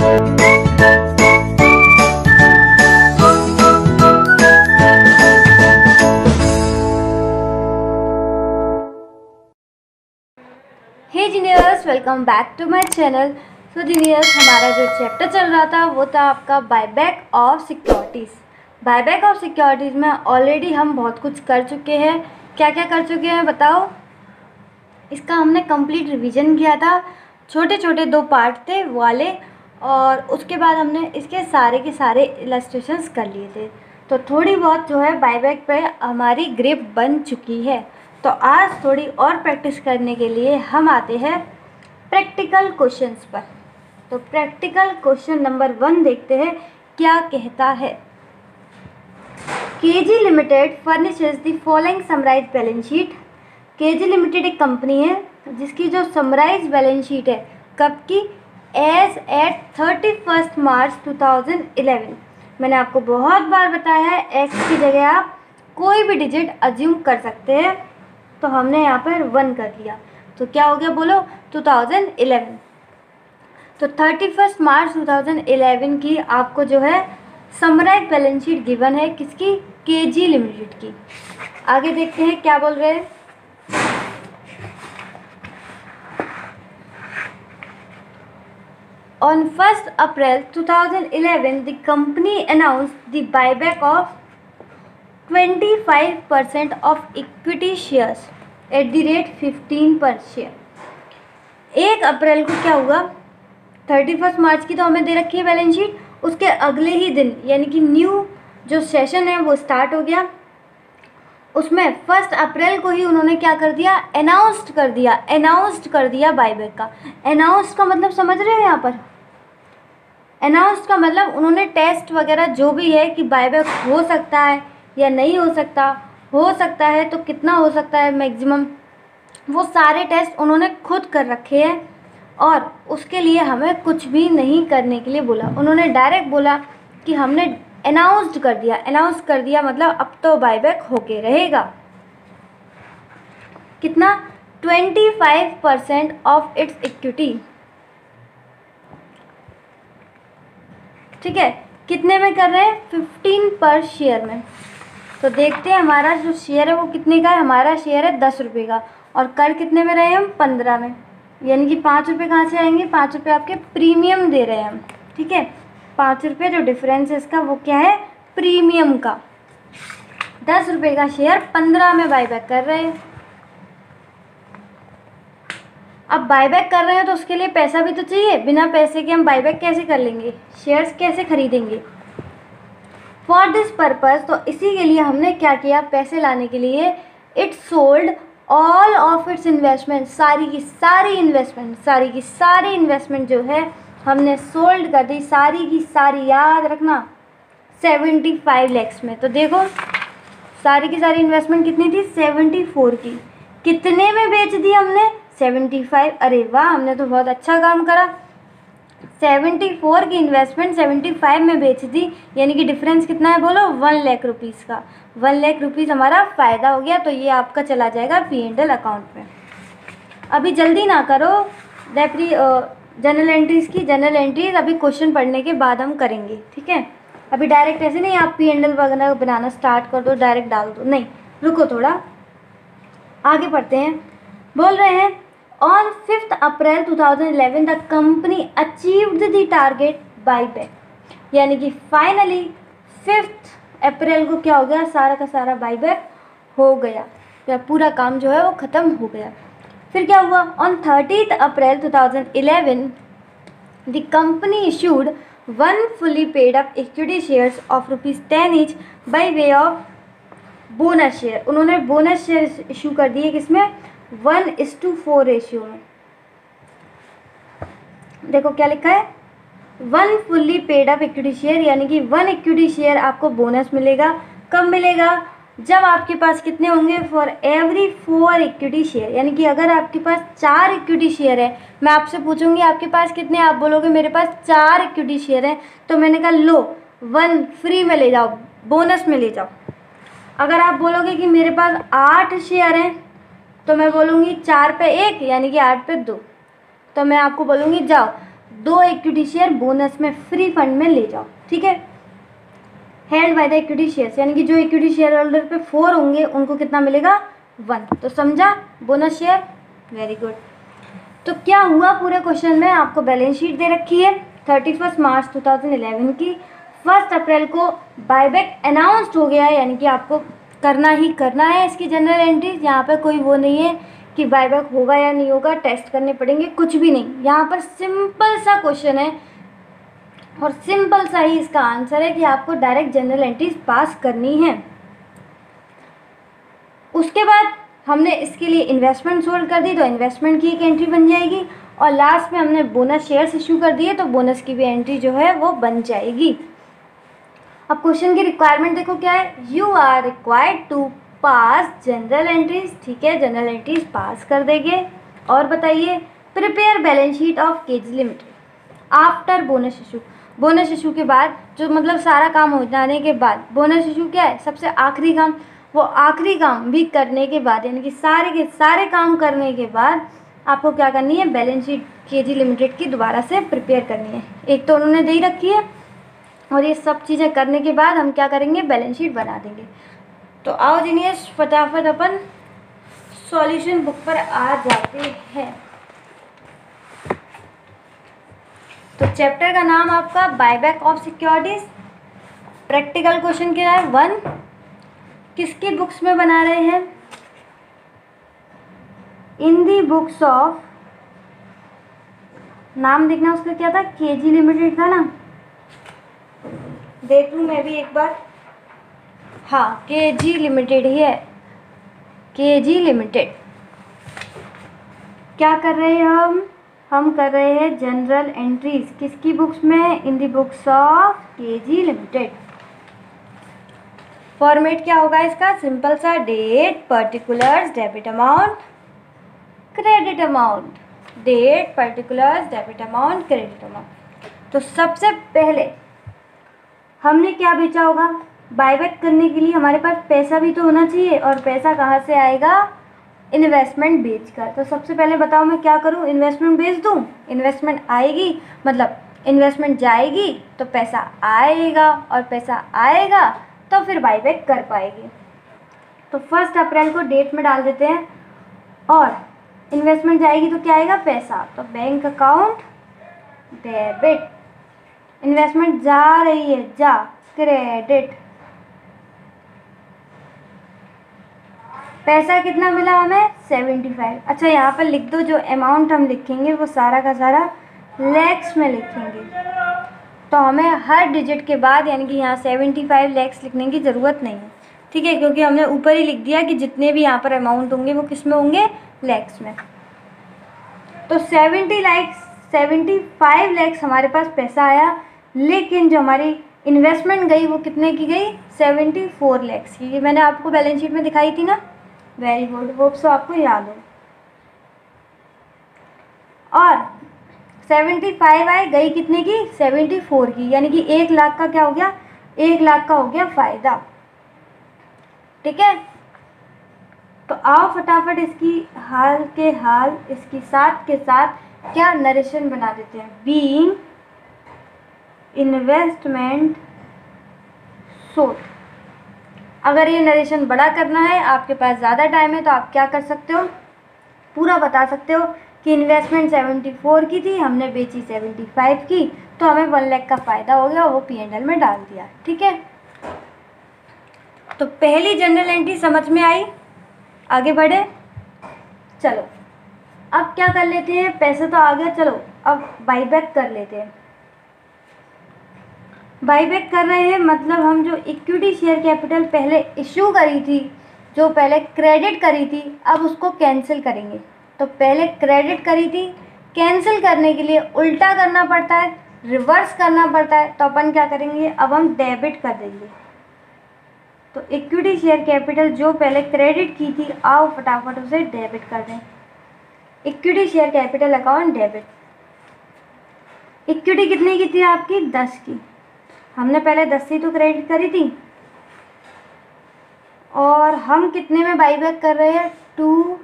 Hey geniuses, welcome back to my channel. So geniuses, हमारा जो chapter चल रहा था वो था आपका buyback of securities. Buyback of securities में ऑलरेडी हम बहुत कुछ कर चुके हैं। क्या क्या कर चुके हैं बताओ? इसका हमने कंप्लीट रिवीजन किया था। छोटे छोटे 2 पार्ट थे वाले, और उसके बाद हमने इसके सारे के सारे इलस्ट्रेशंस कर लिए थे। तो थोड़ी बहुत जो है बायबैक पे हमारी ग्रिप बन चुकी है। तो आज थोड़ी और प्रैक्टिस करने के लिए हम आते हैं प्रैक्टिकल क्वेश्चंस पर। तो प्रैक्टिकल क्वेश्चन नंबर 1 देखते हैं क्या कहता है। KG limited furnishes the following summarise balance sheet. KG limited एक कंपनी है जिसकी जो समराइज बैलेंस शीट है कब की? As at 31 March 2011। मैंने आपको बहुत बार बताया है, एक्स की जगह आप कोई भी डिजिट अज्यूम कर सकते हैं। तो हमने यहाँ पर 1 कर दिया, तो क्या हो गया बोलो? 2011। तो 31 मार्च 2011 की आपको जो है समराइज बैलेंस शीट गिवन है, किसकी? केजी लिमिटेड की। आगे देखते हैं क्या बोल रहे हैं। On 1st April 2011, the company announced the buyback of 25% of equity shares at the rate 15 per share। 1 अप्रैल को क्या हुआ? 31 मार्च की तो हमें दे रखी है बैलेंस शीट, उसके अगले ही दिन यानी कि न्यू जो सेशन है वो स्टार्ट हो गया। उसमें 1 अप्रैल को ही उन्होंने क्या कर दिया? अनाउंस्ड कर दिया बायबैक का। अनाउंस्ड का मतलब समझ रहे हो? यहाँ पर अनाउंस्ड का मतलब उन्होंने टेस्ट वगैरह जो भी है कि बायबैक हो सकता है या नहीं हो सकता है तो कितना हो सकता है मैक्सिमम, वो सारे टेस्ट उन्होंने खुद कर रखे हैं। और उसके लिए हमें कुछ भी नहीं करने के लिए बोला। उन्होंने डायरेक्ट बोला कि हमने अनाउंस कर दिया मतलब अब तो बायबैक होके रहेगा। कितना? 25% ऑफ इट्स इक्विटी। ठीक है, कितने में कर रहे हैं? 15 पर शेयर में। तो देखते हैं हमारा जो शेयर है वो कितने का है। हमारा शेयर है 10 रुपये का, और कर कितने में रहे हम? 15 में। यानी कि 5 रुपये कहाँ से आएंगे? 5 रुपये आपके प्रीमियम दे रहे हैं हम। ठीक है, 5 रुपये जो डिफरेंस है इसका वो क्या है? प्रीमियम का। 10 रुपये का शेयर 15 में बायबैक कर रहे हैं। अब बायबैक कर रहे हैं तो उसके लिए पैसा भी तो चाहिए। बिना पैसे के हम बायबैक कैसे कर लेंगे? शेयर्स कैसे खरीदेंगे? फॉर दिस पर्पज़, तो इसी के लिए हमने क्या किया? पैसे लाने के लिए it sold all of its investment. सारी की सारी इन्वेस्टमेंट जो है हमने सोल्ड कर दी, सारी की सारी। याद रखना 75 लैक्स में। तो देखो सारी की सारी इन्वेस्टमेंट कितनी थी? 74 की। कितने में बेच दी हमने? 75। अरे वाह, हमने तो बहुत अच्छा काम करा। 74 की इन्वेस्टमेंट 75 में बेच दी, यानी कि डिफरेंस कितना है बोलो? 1 लाख रुपीज़ का। 1 लाख रुपीज़ हमारा फ़ायदा हो गया। तो ये आपका चला जाएगा P&L अकाउंट में। अभी जल्दी ना करो, जनरल एंट्रीज अभी क्वेश्चन पढ़ने के बाद हम करेंगे। ठीक है, अभी डायरेक्ट ऐसे नहीं आप P&L वगैरह बनाना स्टार्ट कर दो, डायरेक्ट डाल दो, नहीं, रुको थोड़ा, आगे पढ़ते हैं। बोल रहे हैं On 5th April 2011 the company achieved the target buyback। यानी कि फाइनली 5th अप्रैल को क्या हो गया? सारा का सारा बायबैक हो गया, या पूरा काम जो है वो ख़त्म हो गया। फिर क्या हुआ? On 30th April 2011 the company issued 1 fully paid up equity shares of ₹10 each by way of bonus share. उन्होंने बोनस शेयर इशू कर दिए, किसमें? 1:4 रेशियो में। देखो क्या लिखा है? 1 fully paid up equity share, यानी कि 1 इक्विटी शेयर आपको बोनस मिलेगा। कब मिलेगा? जब आपके पास कितने होंगे? For every 4 equity share. यानी कि अगर आपके पास 4 इक्विटी शेयर है, मैं आपसे पूछूंगी आपके पास कितने, आप बोलोगे मेरे पास 4 इक्विटी शेयर है, तो मैंने कहा लो 1 फ्री में ले जाओ, बोनस में ले जाओ। अगर आप बोलोगे कि मेरे पास 8 शेयर हैं, तो मैं बोलूँगी 4 पे 1 यानी कि 8 पे 2। तो मैं आपको बोलूँगी जाओ 2 इक्विटी शेयर बोनस में फ्री फंड में ले जाओ, ठीक है। Held by the equity shares, यानी कि जो इक्विटी शेयर होल्डर पे 4 होंगे उनको कितना मिलेगा 1। तो समझा बोनस शेयर, वेरी गुड। तो क्या हुआ पूरे क्वेश्चन में, आपको बैलेंस शीट दे रखी है 31 मार्च 2011 की। 1 अप्रैल को बायबैक अनाउंस्ड हो गया है, यानी कि आपको करना ही करना है इसकी जनरल एंट्रीज। यहाँ पर कोई वो नहीं है कि बायबैक होगा या नहीं होगा, टेस्ट करने पड़ेंगे, कुछ भी नहीं। यहाँ पर सिंपल सा क्वेश्चन है और सिंपल सा ही इसका आंसर है कि आपको डायरेक्ट जनरल एंट्रीज पास करनी है। उसके बाद हमने इसके लिए इन्वेस्टमेंट सोल्व कर दी, तो इन्वेस्टमेंट की एक एंट्री बन जाएगी। और लास्ट में हमने बोनस शेयर्स इशू कर दिए, तो बोनस की भी एंट्री जो है वो बन जाएगी। अब क्वेश्चन की रिक्वायरमेंट देखो क्या है, you are required to pass journal entries, ठीक है, जनरल एंट्रीज पास कर देंगे। और बताइए, prepare balance sheet of KG limited after bonus issue. Bonus issue के बाद, जो मतलब सारा काम हो जाने के बाद, बोनस इशू क्या है सबसे आखिरी काम, वो आखिरी काम भी करने के बाद, यानी कि सारे के सारे काम करने के बाद आपको क्या करनी है, बैलेंस शीट केजी लिमिटेड की दोबारा से प्रिपेयर करनी है। एक तो उन्होंने दे ही रखी है, और ये सब चीज़ें करने के बाद हम क्या करेंगे, बैलेंस शीट बना देंगे। तो आओ जीनियस फटाफट अपन सॉल्यूशन बुक पर आ जाते हैं। तो चैप्टर का नाम आपका buyback of securities. Practical question क्या है 1, किसकी बुक्स में बना रहे हैं, इन दी बुक्स ऑफ, नाम देखना उसका क्या था, केजी लिमिटेड था ना, देख लूँ मैं भी एक बार, हाँ केजी लिमिटेड ही है, केजी लिमिटेड। क्या कर रहे हैं हम कर रहे हैं जनरल एंट्रीज, किसकी बुक्स में, in the books of KG limited. Format क्या होगा इसका, सिंपल सा, date, particulars, debit amount, credit amount, date, particulars, debit amount, credit amount. तो सबसे पहले हमने क्या बेचा होगा, बायबैक करने के लिए हमारे पास पैसा भी तो होना चाहिए, और पैसा कहाँ से आएगा, इन्वेस्टमेंट बेचकर। तो सबसे पहले बताओ मैं क्या करूँ, इन्वेस्टमेंट बेच दूँ, इन्वेस्टमेंट आएगी, मतलब इन्वेस्टमेंट जाएगी तो पैसा आएगा, और पैसा आएगा तो फिर बायबैक कर पाएगी। तो 1 अप्रैल को डेट में डाल देते हैं, और इन्वेस्टमेंट जाएगी तो क्या आएगा, पैसा, तो बैंक अकाउंट डेबिट, इन्वेस्टमेंट जा रही है, जा, क्रेडिट, पैसा कितना मिला हमें 75। अच्छा यहाँ पर लिख दो, जो अमाउंट हम लिखेंगे वो सारा का सारा लैक्स में लिखेंगे, तो हमें हर डिजिट के बाद यानी कि यहाँ 75 लैक्स लिखने की ज़रूरत नहीं है, ठीक है, क्योंकि हमने ऊपर ही लिख दिया कि जितने भी यहाँ पर अमाउंट होंगे वो किस में होंगे, लैक्स में। तो 75 लैक्स हमारे पास पैसा आया, लेकिन जो हमारी इन्वेस्टमेंट गई वो कितने की गई, 74 लैक्स की। ये मैंने आपको बैलेंस शीट में दिखाई थी ना, वेरी गुड, होप सो आपको याद हो। और 75 आए, गई कितने की, 74 की, यानी कि 1 लाख का क्या हो गया, 1 लाख का हो गया फ़ायदा, ठीक है। तो आओ फटाफट इसकी हाल के हाल इसकी साथ के साथ क्या नरेशन बना देते हैं, बीइंग इन्वेस्टमेंट सोल्ड। अगर ये नरेशन बड़ा करना है, आपके पास ज़्यादा टाइम है, तो आप क्या कर सकते हो, पूरा बता सकते हो कि इन्वेस्टमेंट 74 की थी, हमने बेची 75 की, तो हमें 1 लाख का फ़ायदा हो गया, वो P&L में डाल दिया, ठीक है। तो पहली जनरल एंट्री समझ में आई, आगे बढ़े, चलो अब क्या कर लेते हैं, पैसे तो आ गया, चलो अब बाईबैक कर लेते हैं। बाईबैक कर रहे हैं मतलब हम जो इक्विटी शेयर कैपिटल पहले इशू करी थी, जो पहले क्रेडिट करी थी, अब उसको कैंसिल करेंगे। तो पहले क्रेडिट करी थी, कैंसिल करने के लिए उल्टा करना पड़ता है, रिवर्स करना पड़ता है, तो अपन क्या करेंगे, अब हम डेबिट कर देंगे। तो इक्विटी शेयर कैपिटल जो पहले क्रेडिट की थी, आओ फटाफट उसे डेबिट कर दें। Equity share capital account debit. Equity कितने की थी आपकी, 10 की, हमने पहले 10 ही तो क्रेडिट करी थी, और हम कितने में बाईबैक कर रहे हैं, 2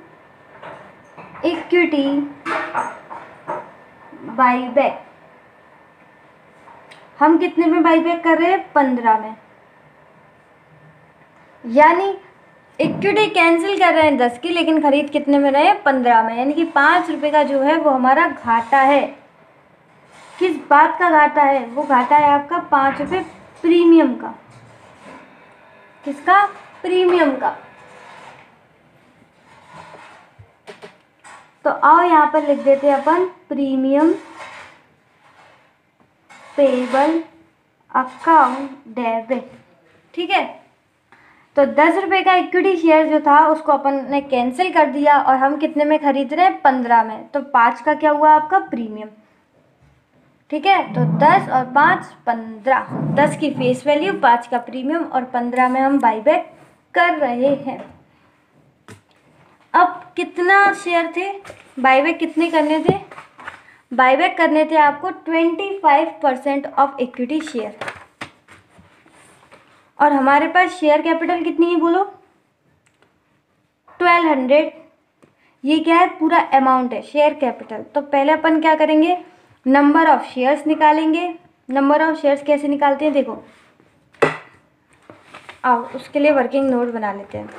इक्विटी बाईबैक, हम कितने में बाईबैक कर रहे हैं? 15 में। यानी इक्विटी कैंसिल कर रहे हैं 10 की, लेकिन खरीद कितने में रहे हैं? 15 में। यानी कि 5 रुपये का जो है वो हमारा घाटा है। किस बात का घाटा है? वो घाटा है आपका 5 रुपये प्रीमियम का। किसका? प्रीमियम का। तो आओ यहाँ पर लिख देते हैं अपन प्रीमियम पेबल अकाउंट डेबिट। ठीक है, तो 10 रुपये का इक्विटी शेयर जो था उसको अपन ने कैंसिल कर दिया और हम कितने में खरीद रहे हैं? 15 में। तो 5 का क्या हुआ आपका? प्रीमियम। ठीक है, तो 10 और 5 15। 10 की फेस वैल्यू, 5 का प्रीमियम और 15 में हम बाईबैक कर रहे हैं। अब कितना शेयर थे? बाईबैक कितने करने थे? बाईबैक करने थे आपको 25% ऑफ इक्विटी शेयर। और हमारे पास शेयर कैपिटल कितनी है बोलो? 1200। ये क्या है? पूरा अमाउंट है शेयर कैपिटल। तो पहले अपन क्या करेंगे? नंबर ऑफ शेयर्स निकालेंगे। नंबर ऑफ शेयर्स कैसे निकालते हैं देखो, आओ उसके लिए वर्किंग नोट बना लेते हैं।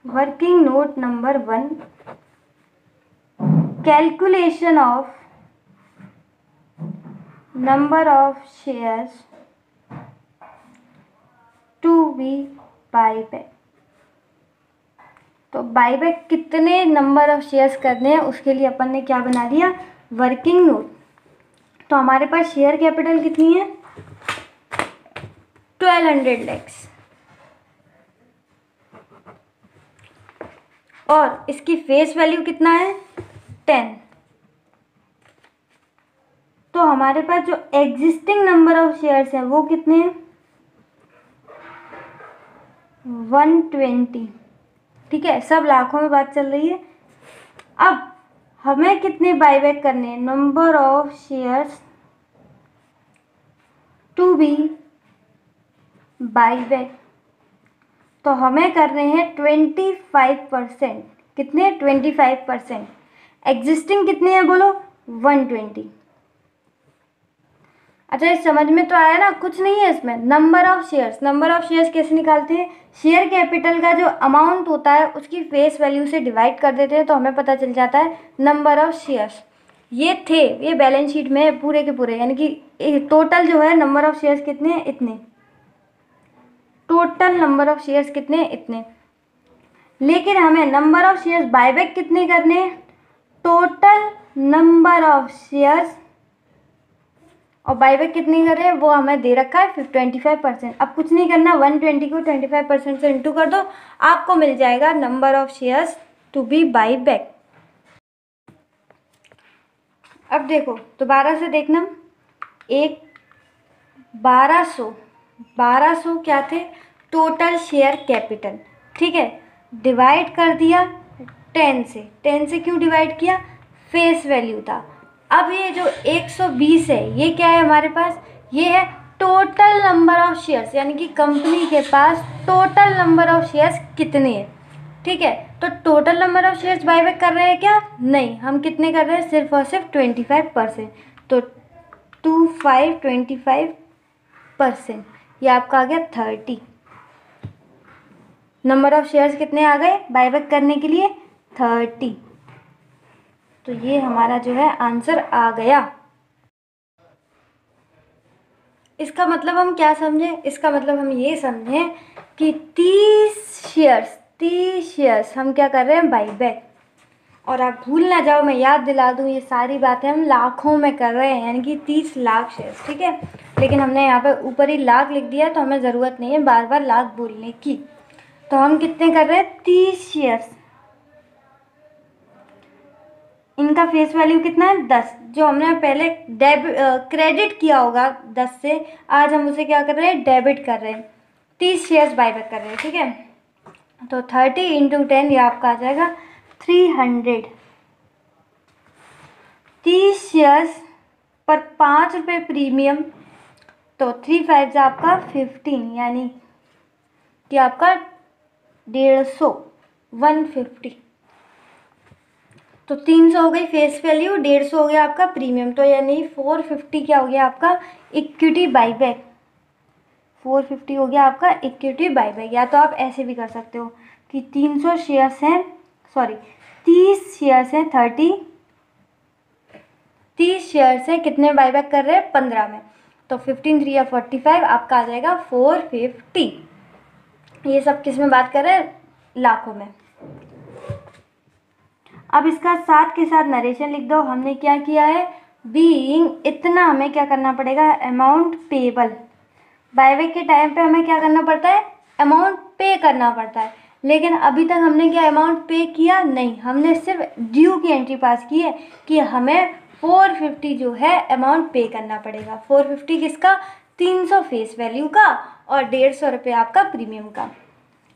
Working note number 1, calculation of number of shares to be buyback. तो बाईबैक कितने नंबर ऑफ शेयर्स करने हैं उसके लिए अपन ने क्या बना दिया? Working note. तो हमारे पास शेयर कैपिटल कितनी है? 1200 लैक्स। और इसकी फेस वैल्यू कितना है? 10। तो हमारे पास जो एग्जिस्टिंग नंबर ऑफ शेयर्स हैं वो कितने हैं? 120। ठीक है, सब लाखों में बात चल रही है। अब हमें कितने बाईबैक करने हैं? Number of shares to be buyback. तो हमें कर रहे हैं 25%। कितने? 25%। एग्जिस्टिंग कितने हैं बोलो? 120। अच्छा, ये समझ में तो आया ना? कुछ नहीं है इसमें। Number of shares, number of shares कैसे निकालते हैं? शेयर कैपिटल का जो अमाउंट होता है उसकी फेस वैल्यू से डिवाइड कर देते हैं तो हमें पता चल जाता है नंबर ऑफ शेयर्स। ये थे, ये बैलेंस शीट में है पूरे के पूरे, यानी कि टोटल जो है नंबर ऑफ शेयर्स कितने हैं? इतने। टोटल नंबर ऑफ शेयर्स कितने हैं? इतने। लेकिन हमें नंबर ऑफ शेयर्स बायबैक कितने करने हैं? टोटल नंबर ऑफ शेयर्स, और बाईबैक कितनी कर रहे हैं वो हमें दे रखा है 25%। अब कुछ नहीं करना, 120 को 25% से इंटू कर दो, आपको मिल जाएगा number of shares to be buyback. अब देखो दोबारा से देखना, 1200 क्या थे? Total share capital. ठीक है, डिवाइड कर दिया 10 से। 10 से क्यों डिवाइड किया? फेस वैल्यू था। अब ये जो 120 है ये क्या है हमारे पास? ये है टोटल नंबर ऑफ शेयर्स, यानी कि कंपनी के पास टोटल नंबर ऑफ शेयर्स कितने हैं। ठीक है, तो total number of shares buyback कर रहे हैं क्या? नहीं, हम कितने कर रहे हैं? सिर्फ और सिर्फ 25%। तो 25% ये आपका आ गया 30। नंबर ऑफ शेयर्स कितने आ गए बाईबैक करने के लिए? 30। तो ये हमारा जो है आंसर आ गया। इसका मतलब हम क्या समझे? इसका मतलब हम ये समझें कि 30 शेयर्स हम क्या कर रहे हैं? बाईबैक। और आप भूल ना जाओ, मैं याद दिला दूँ, ये सारी बातें हम लाखों में कर रहे हैं, यानी कि 30 लाख शेयर्स। ठीक है, लेकिन हमने यहाँ पे ऊपर ही लाख लिख दिया तो हमें ज़रूरत नहीं है बार बार लाख बोलने की। तो हम कितने कर रहे हैं? 30 शेयर्स। इनका फेस वैल्यू कितना है? 10। जो हमने पहले क्रेडिट किया होगा 10 से, आज हम उसे क्या कर रहे हैं? डेबिट कर रहे हैं। 30 शेयर्स बाईबैक कर रहे हैं। ठीक है, तो 30 इंटू 10 ये आपका आ जाएगा 300। 30 शेयर्स पर 5 रुपये प्रीमियम, तो 3 5 से आपका 15, यानी कि आपका 150, 150। तो 300 हो गई फेस वैल्यू, 150 हो गया आपका प्रीमियम, तो यानी 450 क्या हो गया आपका इक्विटी बाईबैक, 450 हो गया आपका इक्विटी बाईबैक। या तो आप ऐसे भी कर सकते हो कि 300 शेयर्स हैं, सॉरी 30 शेयर्स हैं, 30 शेयर्स हैं, कितने बाईबैक कर रहे हैं 15 में, तो 15 3 या 45 आपका आ जाएगा 450। ये सब किस में बात कर रहे हैं, लाखों में। अब इसका साथ के साथ नरेशन लिख दो। हमने क्या किया है, बीइंग, इतना हमें क्या करना पड़ेगा, अमाउंट पेबल, बाईबैक के टाइम पे हमें क्या करना पड़ता है, अमाउंट पे करना पड़ता है। लेकिन अभी तक हमने क्या अमाउंट पे किया नहीं, हमने सिर्फ ड्यू की एंट्री पास की है कि हमें 450 जो है अमाउंट पे करना पड़ेगा। 450 किसका, 300 फेस वैल्यू का और 150 रुपये आपका प्रीमियम का।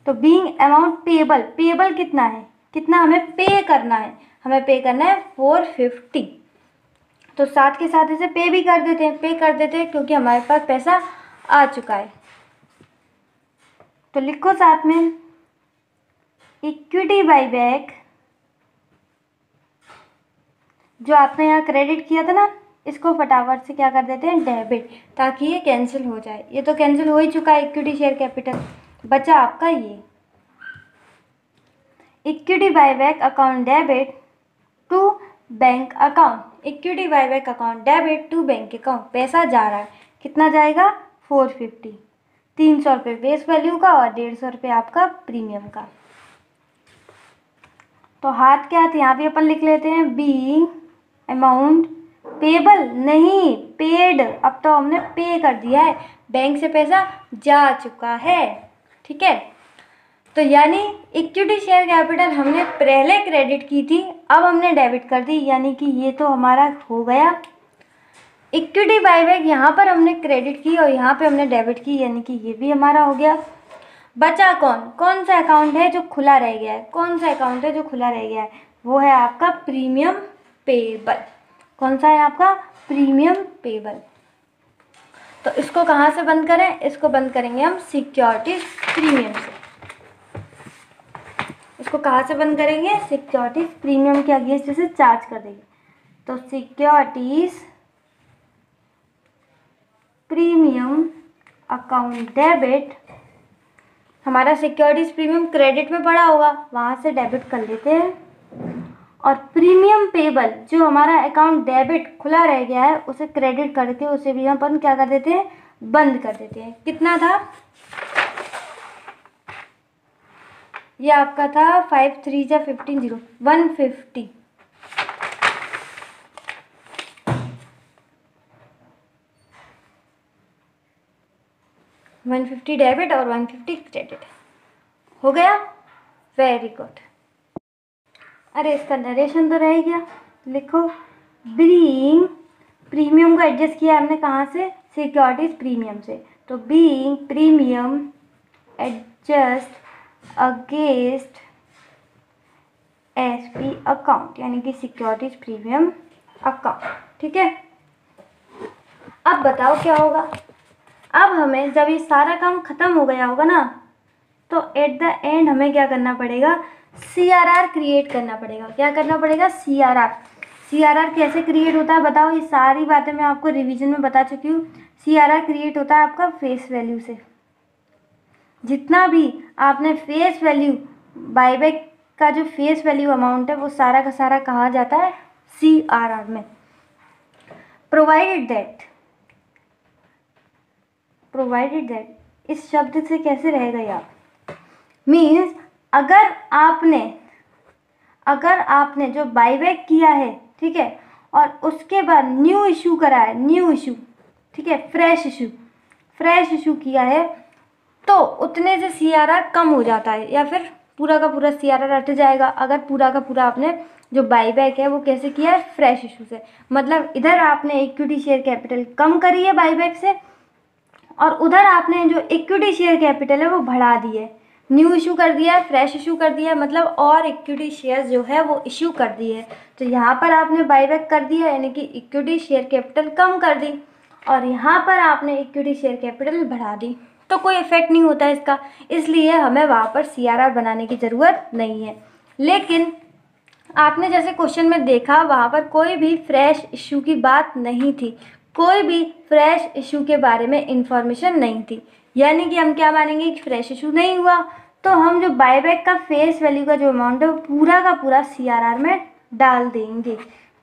तो बीइंग अमाउंट पेबल, पेबल कितना है, कितना हमें पे करना है, हमें पे करना है 450। तो साथ के साथ इसे पे भी कर देते हैं, पे कर देते हैं क्योंकि हमारे पास पैसा आ चुका है। तो लिखो साथ में इक्विटी बाईबैक, जो आपने यहाँ क्रेडिट किया था ना, इसको फटाफट से क्या कर देते हैं डेबिट, ताकि ये कैंसिल हो जाए। ये तो कैंसिल हो ही चुका है, इक्विटी शेयर कैपिटल बचा आपका ये। Equity buyback account debit to bank account, equity buyback account debit to bank account, पैसा जा रहा है, कितना जाएगा 450, 300 रुपये फेस वैल्यू का और 150 रुपये आपका प्रीमियम का। तो हाथ के हाथ यहाँ भी अपन लिख लेते हैं बीइंग अमाउंट पेबल, नहीं पेड, अब तो हमने पे कर दिया है, बैंक से पैसा जा चुका है, ठीक है। तो यानी इक्विटी शेयर कैपिटल हमने पहले क्रेडिट की थी, अब हमने डेबिट कर दी, यानी कि ये तो हमारा हो गया। इक्विटी बाईबैक यहाँ पर हमने क्रेडिट की और यहाँ पे हमने डेबिट की, यानी कि ये भी हमारा हो गया। बचा कौन सा अकाउंट है जो खुला रह गया है, कौन सा अकाउंट है जो खुला रह गया है, वो है आपका प्रीमियम पेबल। कौन सा है आपका प्रीमियम पेबल। तो इसको कहाँ से बंद करें, इसको बंद करेंगे हम सिक्योरिटीज प्रीमियम से। इसको कहाँ से बंद करेंगे, सिक्योरिटीज प्रीमियम के अगेंस्ट से चार्ज कर देंगे। तो सिक्योरिटीज प्रीमियम अकाउंट डेबिट, हमारा सिक्योरिटीज प्रीमियम क्रेडिट में पड़ा होगा, वहाँ से डेबिट कर लेते हैं। और प्रीमियम पेबल, जो हमारा अकाउंट डेबिट खुला रह गया है, उसे क्रेडिट करके उसे भी अपन क्या कर देते हैं, बंद कर देते हैं। कितना था, ये आपका था 5 3 जा 15 0 150, 150 डेबिट और 150 क्रेडिट हो गया। Very good. अरे इसका नरेशन तो रह गया, लिखो बीइंग, प्रीमियम को एडजस्ट किया हमने कहाँ से, सिक्योरिटीज प्रीमियम से। तो being premium adjust against SP account, यानी कि सिक्योरिटीज प्रीमियम अकाउंट, ठीक है। अब बताओ क्या होगा, अब हमें जब ये सारा काम खत्म हो गया होगा ना, तो एट द एंड हमें क्या करना पड़ेगा, CRR क्रिएट करना पड़ेगा। क्या करना पड़ेगा, CRR। CRR कैसे क्रिएट होता है बताओ, ये सारी बातें मैं आपको रिवीजन में बता चुकी हूँ। CRR क्रिएट होता है आपका फेस वैल्यू से। जितना भी आपने फेस वैल्यू, बाईबैक का जो फेस वैल्यू अमाउंट है, वो सारा का सारा कहा जाता है CRR में। प्रोवाइडेड दैट, इस शब्द से कैसे रहेगा यार, मीन्स अगर आपने जो बाईबैक किया है, ठीक है, और उसके बाद न्यू इशू करा है, न्यू इशू, ठीक है, फ्रेश इशू किया है, तो उतने से CRR कम हो जाता है, या फिर पूरा का पूरा CRR हट जाएगा। अगर पूरा का पूरा आपने जो बाईबैक है वो कैसे किया है, फ्रेश इशू से, मतलब इधर आपने इक्विटी शेयर कैपिटल कम करी है बाईबैक से, और उधर आपने जो इक्विटी शेयर कैपिटल है वो बढ़ा दी है, न्यू इशू कर दिया है, फ्रेश इशू कर दिया है, मतलब और इक्विटी शेयर जो है वो इशू कर दी है। तो यहाँ पर आपने बाईबैक कर दिया, यानी कि इक्विटी शेयर कैपिटल कम कर दी, और यहाँ पर आपने इक्विटी शेयर कैपिटल बढ़ा दी, तो कोई इफेक्ट नहीं होता है इसका, इसलिए हमें वहाँ पर CRR बनाने की ज़रूरत नहीं है। लेकिन आपने जैसे क्वेश्चन में देखा वहाँ पर कोई भी फ्रेश इशू की बात नहीं थी, कोई भी फ्रेश इशू के बारे में इंफॉर्मेशन नहीं थी, यानी कि हम क्या मानेंगे कि फ्रेश इशू नहीं हुआ। तो हम जो बायबैक का फेस वैल्यू का जो अमाउंट है वो पूरा का पूरा CRR में डाल देंगे।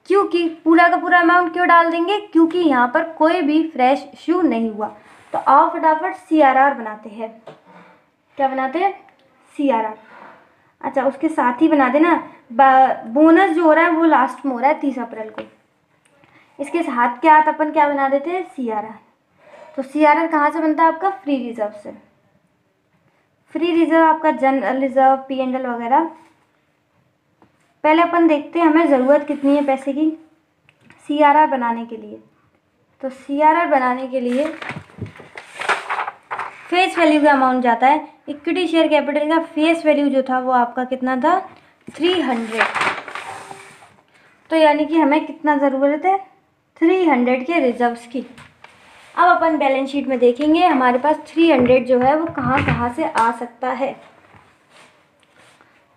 क्योंकि पूरा का पूरा अमाउंट क्यों डाल देंगे? क्योंकि यहाँ पर कोई भी फ्रेश इशू नहीं हुआ। तो आओ फटाफट CRR बनाते हैं। क्या बनाते हैं? CRR। अच्छा, उसके साथ ही बना देना बोनस जो हो रहा है वो लास्ट में हो रहा है 30 अप्रैल को। इसके साथ क्या अपन क्या बना देते हैं? CRR। तो CRR कहाँ से बनता है आपका? फ्री रिजर्व से। फ्री रिजर्व आपका जनरल रिजर्व, P&L वगैरह। पहले अपन देखते हैं हमें ज़रूरत कितनी है पैसे की CRR बनाने के लिए। तो CRR बनाने के लिए फेस वैल्यू का अमाउंट जाता है। इक्विटी शेयर कैपिटल का फेस वैल्यू जो था वो आपका कितना था? 300। तो यानी कि हमें कितना ज़रूरत है? 300 के रिजर्व्स की। अब अपन बैलेंस शीट में देखेंगे हमारे पास 300 जो है वो कहाँ कहाँ से आ सकता है।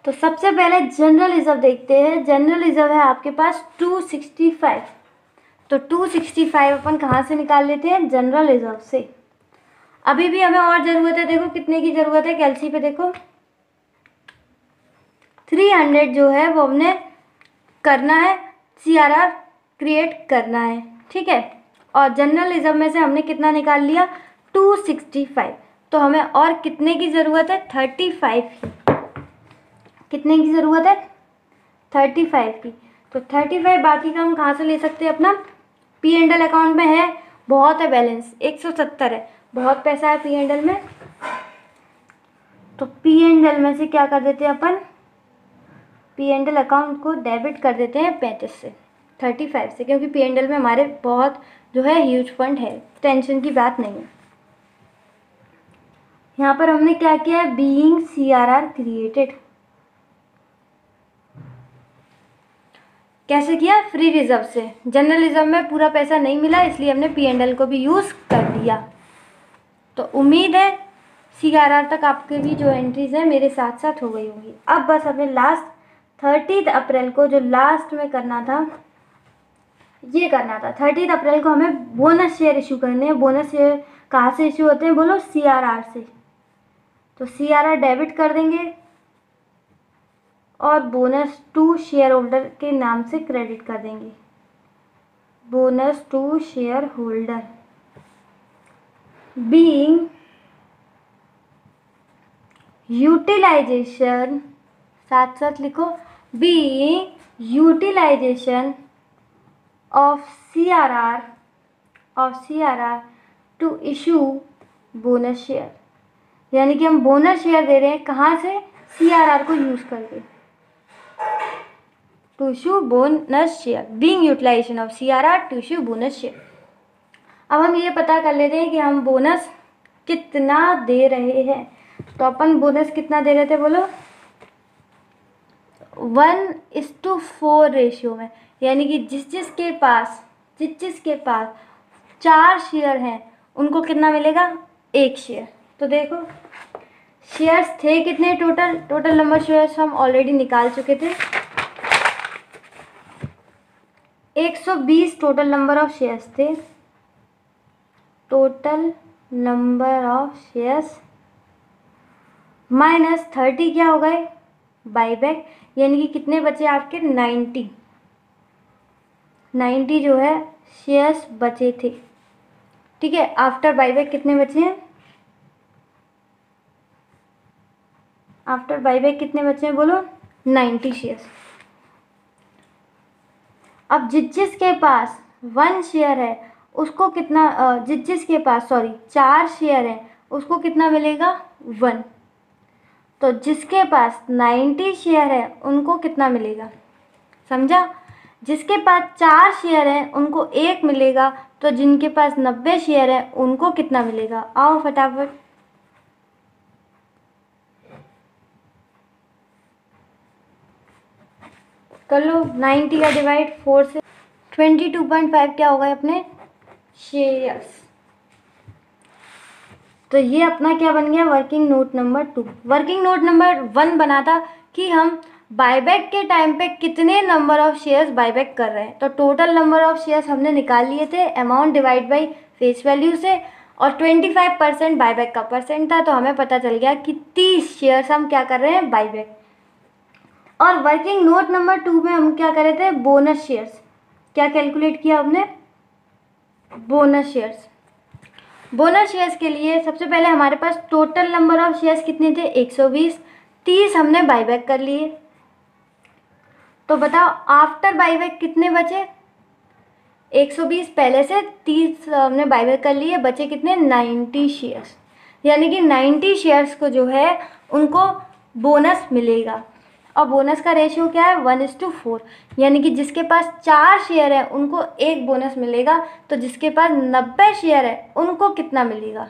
तो सबसे पहले जनरल रिजर्व देखते हैं। जनरल रिजर्व है आपके पास 265। तो 265 अपन कहाँ से निकाल लेते हैं? जनरल रिजर्व से। अभी भी हमें और ज़रूरत है, देखो कितने की ज़रूरत है, कैलसी पे देखो 300 जो है वो हमने करना है, CRR क्रिएट करना है, ठीक है। और जनरल रिजर्व में से हमने कितना निकाल लिया? 265। तो हमें और कितने की ज़रूरत है? 35 की। कितने की ज़रूरत है? 35 की। तो 35 बाकी का हम कहाँ से ले सकते हैं? अपना P&L अकाउंट में है, बहुत है बैलेंस 170 है, बहुत पैसा है P&L में। तो P&L में से क्या कर देते हैं अपन? P&L अकाउंट को डेबिट कर देते हैं 35 से, 35 से, क्योंकि P&L में हमारे बहुत जो है ह्यूज फंड है, टेंशन की बात नहीं है। यहाँ पर हमने क्या किया है? Being CRR created. कैसे किया? फ्री रिजर्व से। जनरल रिजर्व में पूरा पैसा नहीं मिला इसलिए हमने P&L को भी यूज़ कर लिया। तो उम्मीद है CRR तक आपके भी जो एंट्रीज है मेरे साथ साथ हो गई होंगी। अब बस हमें लास्ट 30 अप्रैल को जो लास्ट में करना था ये करना था। 30 अप्रैल को हमें बोनस शेयर इशू करने हैं। बोनस शेयर कहाँ से इशू होते हैं बोलो? CRR से। तो CRR डेबिट कर देंगे और बोनस टू शेयर होल्डर के नाम से क्रेडिट कर देंगे। Bonus to share holder being utilisation, साथ साथ लिखो, being utilisation of CRR to issue bonus share. यानी कि हम बोनस शेयर दे रहे हैं कहाँ से? CRR को यूज़ करके। To issue bonus share, being utilisation of CRR to issue bonus share. अब हम ये पता कर लेते हैं कि हम बोनस कितना दे रहे हैं। तो अपन बोनस कितना दे रहे थे बोलो? 1:4 रेशियो में। यानी कि जिस जिसके पास 4 शेयर हैं उनको कितना मिलेगा? 1 शेयर। तो देखो शेयर्स थे कितने टोटल नंबर शेयर्स हम ऑलरेडी निकाल चुके थे। 120 टोटल नंबर ऑफ शेयर्स थे। Total number of shares minus 30 क्या हो गए? बाईबैक। यानी कि कितने बचे आपके? 90 जो है शेयर्स बचे थे, ठीक है। आफ्टर बाईबैक कितने बचे हैं? आफ्टर बाईबैक कितने बचे हैं बोलो? 90 शेयर्स। अब जिसके पास 1 शेयर है उसको कितना, जिसके पास 4 शेयर है उसको कितना मिलेगा? 1। तो जिसके पास 90 शेयर है उनको कितना मिलेगा? समझा? जिसके पास 4 शेयर है उनको 1 मिलेगा, तो जिनके पास 90 शेयर है उनको कितना मिलेगा? आओ फटाफट कर लो। 90 का डिवाइड 4 से 22.5 क्या होगा अपने? शेयर्स। तो ये अपना क्या बन गया? Working note number 2। Working note number 1 बना था कि हम बायबैक के टाइम पे कितने नंबर ऑफ शेयर्स बायबैक कर रहे हैं। तो टोटल नंबर ऑफ शेयर्स हमने निकाल लिए थे amount divide by face value से, और 25% बायबैक का परसेंट था, तो हमें पता चल गया कि 30 शेयर्स हम क्या कर रहे हैं, बायबैक। और वर्किंग नोट नंबर 2 में हम क्या कर रहे थे, बोनस शेयर्स। क्या कैलकुलेट किया हमने, बोनस शेयर्स। बोनस शेयर्स के लिए सबसे पहले हमारे पास टोटल नंबर ऑफ शेयर्स कितने थे, 120। 30 हमने बायबैक कर लिए। तो बताओ आफ्टर बायबैक कितने बचे, 120 पहले से, 30 हमने बायबैक कर लिए, बचे कितने, 90 शेयर्स। यानी कि 90 शेयर्स को जो है उनको बोनस मिलेगा। और बोनस का रेशियो क्या है, 1:4। यानी कि जिसके पास 4 शेयर है उनको 1 बोनस मिलेगा, तो जिसके पास 90 शेयर है उनको कितना मिलेगा।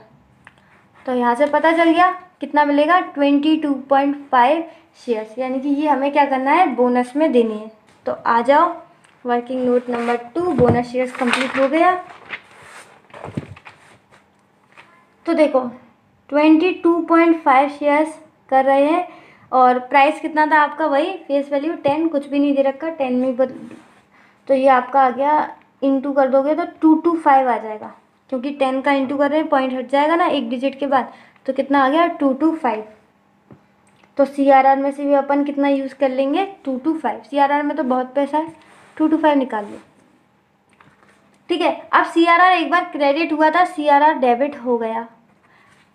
तो यहाँ से पता चल गया कितना मिलेगा, 22.5 शेयर्स। यानी कि ये हमें क्या करना है, बोनस में देनी है। तो आ जाओ, working note number 2 bonus shares complete हो गया। तो देखो 22.5 शेयर्स कर रहे हैं, और प्राइस कितना था आपका, वही फेस वैल्यू 10, कुछ भी नहीं दे रखा, 10 में तो ये आपका आ गया, इंटू कर दोगे तो 225 आ जाएगा, क्योंकि 10 का इंटू कर रहे हैं, पॉइंट हट जाएगा ना एक डिजिट के बाद, तो कितना आ गया, 225। तो CRR में से भी अपन कितना यूज़ कर लेंगे, 225। CRR में तो बहुत पैसा है, 225 निकाल लो। ठीक है, अब CRR एक बार क्रेडिट हुआ था, CRR डेबिट हो गया।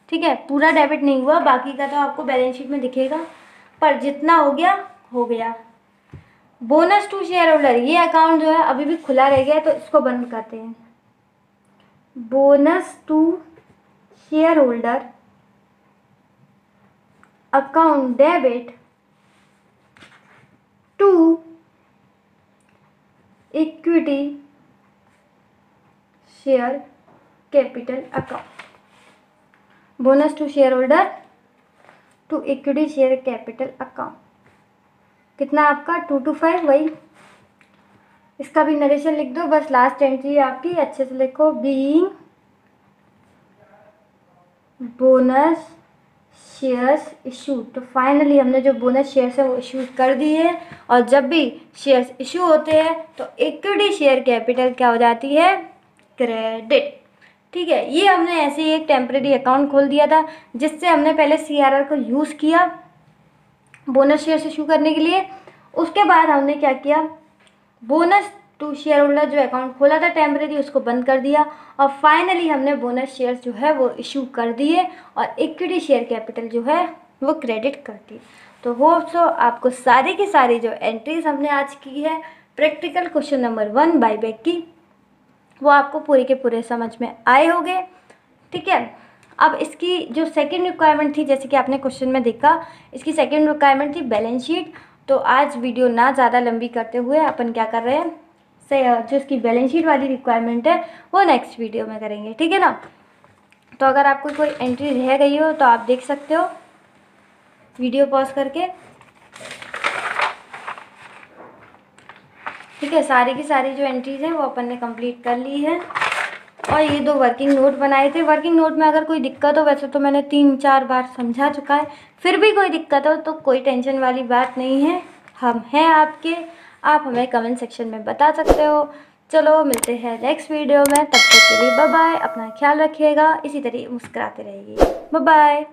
ठीक है, पूरा डेबिट नहीं हुआ, बाकी का तो आपको बैलेंस शीट में दिखेगा, पर जितना हो गया हो गया। बोनस टू शेयर होल्डर, ये अकाउंट जो है अभी भी खुला रह गया, तो इसको बंद करते हैं। Bonus to share holder account debit to equity share capital account. Bonus to share holder to equity share capital account, कितना आपका 225, वही। इसका भी नरेशन लिख दो, बस लास्ट एंट्री है आपकी, अच्छे से लिखो, बीइंग बोनस शेयर्स इशूड। तो फाइनली हमने जो बोनस शेयर्स है वो इशू कर दिए, और जब भी शेयर्स इशू होते हैं तो इक्विटी शेयर कैपिटल क्या हो जाती है, क्रेडिट। ठीक है, ये हमने ऐसे ही एक टेम्परेरी अकाउंट खोल दिया था, जिससे हमने पहले CRR को यूज़ किया बोनस शेयर्स इशू करने के लिए। उसके बाद हमने क्या किया, बोनस टू शेयर होल्डर जो अकाउंट खोला था टेम्परेरी, उसको बंद कर दिया, और फाइनली हमने बोनस शेयर्स जो है वो इशू कर दिए, और इक्विटी शेयर कैपिटल जो है वो क्रेडिट कर दी। तो होप सो आपको सारी की सारी जो एंट्रीज हमने आज की है प्रैक्टिकल क्वेश्चन नंबर 1 बायबैक की, वो आपको पूरे के पूरे समझ में आए होंगे। ठीक है, अब इसकी जो सेकंड रिक्वायरमेंट थी, जैसे कि आपने क्वेश्चन में देखा, इसकी सेकंड रिक्वायरमेंट थी बैलेंस शीट। तो आज वीडियो ना ज़्यादा लंबी करते हुए अपन क्या कर रहे हैं, जो इसकी बैलेंस शीट वाली रिक्वायरमेंट है वो नेक्स्ट वीडियो में करेंगे। ठीक है ना। तो अगर आपको कोई एंट्री रह गई हो तो आप देख सकते हो वीडियो पॉज करके। ठीक है, सारी की सारी जो एंट्रीज हैं वो अपन ने कंप्लीट कर ली है, और ये 2 वर्किंग नोट बनाए थे। वर्किंग नोट में अगर कोई दिक्कत हो, वैसे तो मैंने 3-4 बार समझा चुका है, फिर भी कोई दिक्कत हो तो कोई टेंशन वाली बात नहीं है, हम हैं आपके, आप हमें कमेंट सेक्शन में बता सकते हो। चलो मिलते हैं नेक्स्ट वीडियो में, तब तक के लिए बाय बाय, अपना ख्याल रखिएगा, इसी तरह मुस्कुराते रहिए, बाय बाय।